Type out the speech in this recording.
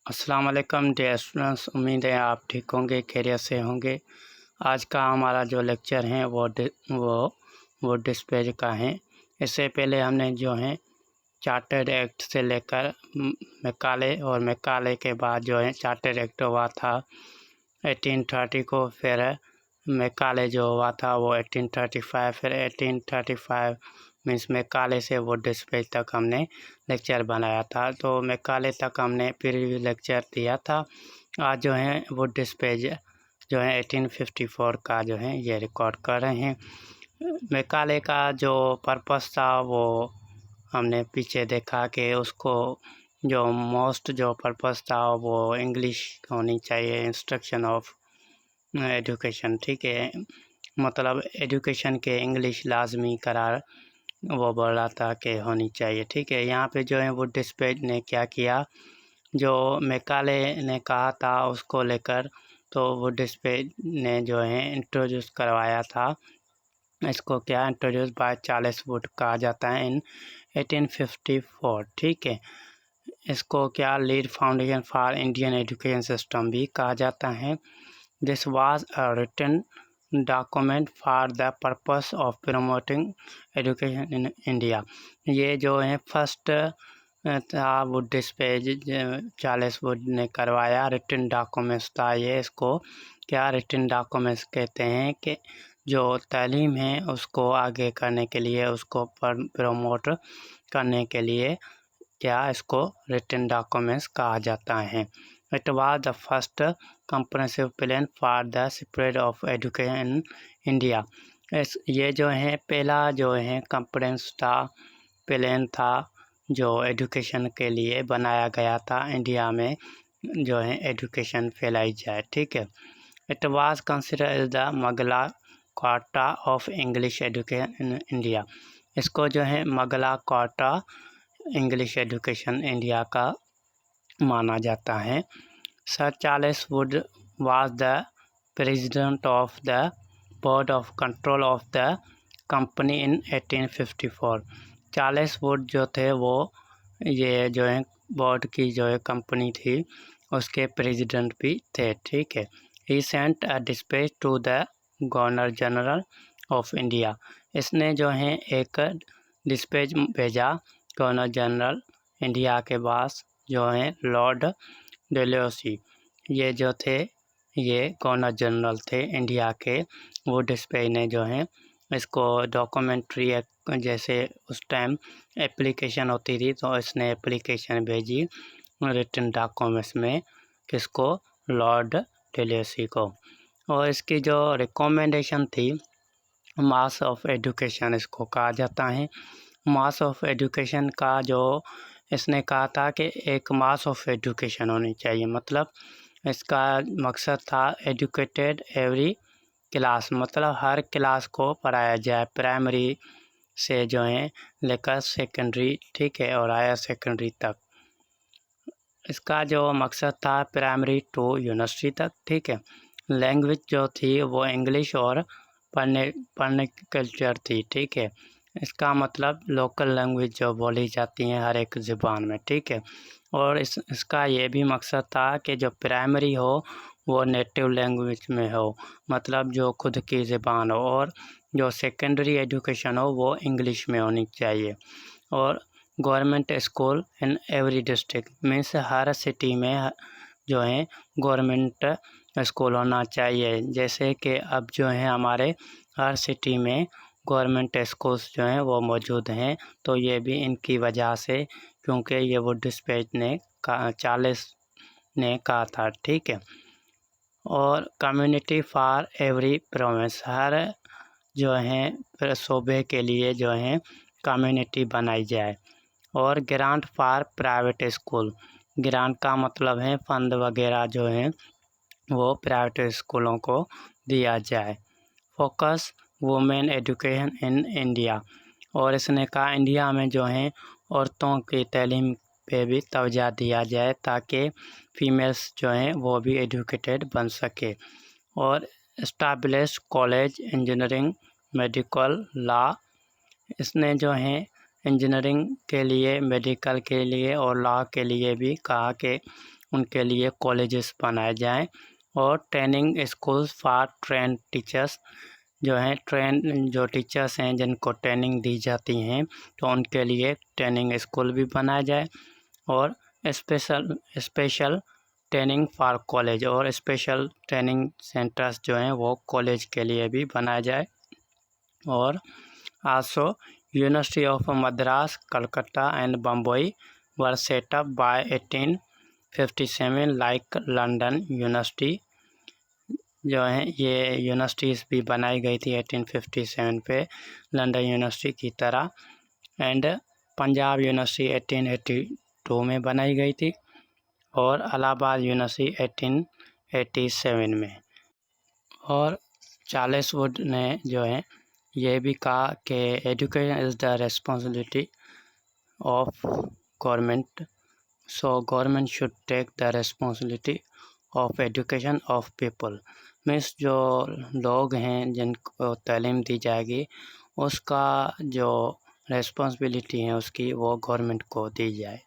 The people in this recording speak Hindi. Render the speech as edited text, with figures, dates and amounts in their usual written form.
अस्सलाम वालेकुम डियर स्टूडेंट्स, उम्मीद है आप ठीक होंगे, खैरियत से होंगे। आज का हमारा जो लेक्चर है वो डिस्प्ले का है। इससे पहले हमने जो है चार्टर्ड एक्ट से लेकर मैकाले और मैकाले के बाद जो है चार्टर्ड एक्ट हुआ था 1830 को, फिर मैकाले जो हुआ था वो 1835, फिर 1835 मीन्स मैकाले से वो डिस्प्ले तक हमने लेक्चर बनाया था। तो मैकाले तक हमने प्रीव्यू लेक्चर दिया था। आज जो है वो डिस्प्ले जो है 1854 का जो है ये रिकॉर्ड कर रहे हैं। मैकाले का जो पर्पस था वो हमने पीछे देखा कि उसको जो मोस्ट जो पर्पस था वो इंग्लिश होनी चाहिए, इंस्ट्रक्शन ऑफ एजुकेशन, ठीक है, मतलब एजुकेशन के इंग्लिश लाजमी करार वो बोल रहा था कि होनी चाहिए, ठीक है। यहाँ पे जो है वो डिस्प्ले ने क्या किया, जो मैकाले ने कहा था उसको लेकर, तो वो डिस्प्ले ने जो है इंट्रोड्यूस करवाया था। इसको क्या इंट्रोड्यूस बाय चार्ल्स वुड कहा जाता है इन 1854, ठीक है। इसको क्या lead foundation for Indian education system भी कहा जाता है। This was a written document for the purpose of promoting education in India. ये जो है फर्स्ट था वुड डिस्प्ले चार्ल्स वुड ने करवाया, रिटन डॉक्यूमेंट्स था ये। इसको क्या रिटन डॉक्यूमेंट्स कहते हैं कि जो तालीम है उसको आगे करने के लिए, उसको प्रमोट करने के लिए क्या इसको रिटन डॉक्यूमेंट्स कहा जाता है। It was the first comprehensive plan for the spread of education in India. ये जो है पहला जो है कंप्रेहेंस था, प्लान था जो एजुकेशन के लिए बनाया गया था, इंडिया में जो है एजुकेशन फैलाई जाए, ठीक है। It was considered as the Magna Carta of English education in India. इसको जो है Magna Carta English education India का माना जाता है। Sir Charles Wood was the president of the board of control of the company in 1854। Charles Wood जो थे वो ये जो है बोर्ड की जो है कंपनी थी उसके प्रेसिडेंट भी थे, ठीक है। He sent a dispatch to the governor general of India. इसने जो है एक डिस्पैच भेजा गवर्नर जनरल इंडिया के पास, जो है लॉर्ड डेलहौसी, ये जो थे ये गवर्नर जनरल थे इंडिया के। वो डिस्प्ले ने जो है इसको डॉक्यूमेंट्री जैसे उस टाइम एप्लीकेशन होती थी, तो इसने एप्लीकेशन भेजी रिटन डॉक्यूमेंट्स में, किसको, लॉर्ड डेलहौसी को। और इसकी जो रिकमेंडेशन थी, मास ऑफ एजुकेशन इसको कहा जाता है। मास ऑफ एजुकेशन का जो इसने कहा था कि एक मास ऑफ एजुकेशन होनी चाहिए, मतलब इसका मकसद था एजुकेटेड एवरी क्लास, मतलब हर क्लास को पढ़ाया जाए, प्राइमरी से जो है लेकर सेकेंडरी, ठीक है, और हायर सेकेंडरी तक। इसका जो मकसद था प्राइमरी टू यूनिवर्सिटी तक, ठीक है। लैंग्वेज जो थी वो इंग्लिश और पढ़ने की कल्चर थी, ठीक है। इसका मतलब लोकल लैंग्वेज जो बोली जाती हैं हर एक ज़ुबान में, ठीक है। और इसका ये भी मकसद था कि जो प्राइमरी हो वो नेटिव लैंग्वेज में हो, मतलब जो खुद की ज़ुबान हो, और जो सेकेंडरी एजुकेशन हो वो इंग्लिश में होनी चाहिए। और government school in every district means her city में जो है गवर्नमेंट स्कूल होना चाहिए। जैसे कि अब जो है हमारे हर सिटी में गवर्नमेंट स्कूल्स जो हैं वो मौजूद हैं, तो ये भी इनकी वजह से, क्योंकि ये वो डिस्पैच ने चार्ल्स ने कहा था, ठीक है। और कम्युनिटी फॉर एवरी प्रोविंस, हर जो है सूबे के लिए जो है कम्युनिटी बनाई जाए। और grant for private school, grant का मतलब है फंड वगैरह जो है वो प्राइवेट स्कूलों को दिया जाए। Focus women education in India, और इसने कहा इंडिया में जो है औरतों की तालीम पे भी तवज्जो दिया जाए ताकि फीमेल्स जो हैं वो भी एजुकेटेड बन सके। और establish college engineering medical law, इसने जो है इंजीनियरिंग के लिए, मेडिकल के लिए और लॉ के लिए भी कहा कि उनके लिए कॉलेजेस बनाए जाएं और training schools for train teachers जो हैं जो टीचर्स हैं जिनको ट्रेनिंग दी जाती हैं तो उनके लिए ट्रेनिंग स्कूल भी बनाया जाए और स्पेशल ट्रेनिंग फॉर कॉलेज और स्पेशल ट्रेनिंग सेंटर्स जो हैं वो कॉलेज के लिए भी बनाया जाए। और also university of Madras, Calcutta and Bombay were set up by 1857 like London university. जो है ये यूनिवर्सिटीज़ भी बनाई गई थी 1857 पे लंदन यूनिवर्सिटी की तरह। एंड पंजाब यूनिवर्सिटी 1882 में बनाई गई थी और इलाहाबाद यूनिवर्सिटी 1887 में। और चार्ल्स वुड ने जो है ये भी कहा कि education is the responsibility of government, so government should take the responsibility of education of people. Means जो लोग हैं जिनको तालीम दी जाएगी उसका जो रिस्पॉन्सिबिलिटी है उसकी वो गवर्नमेंट को दी जाए।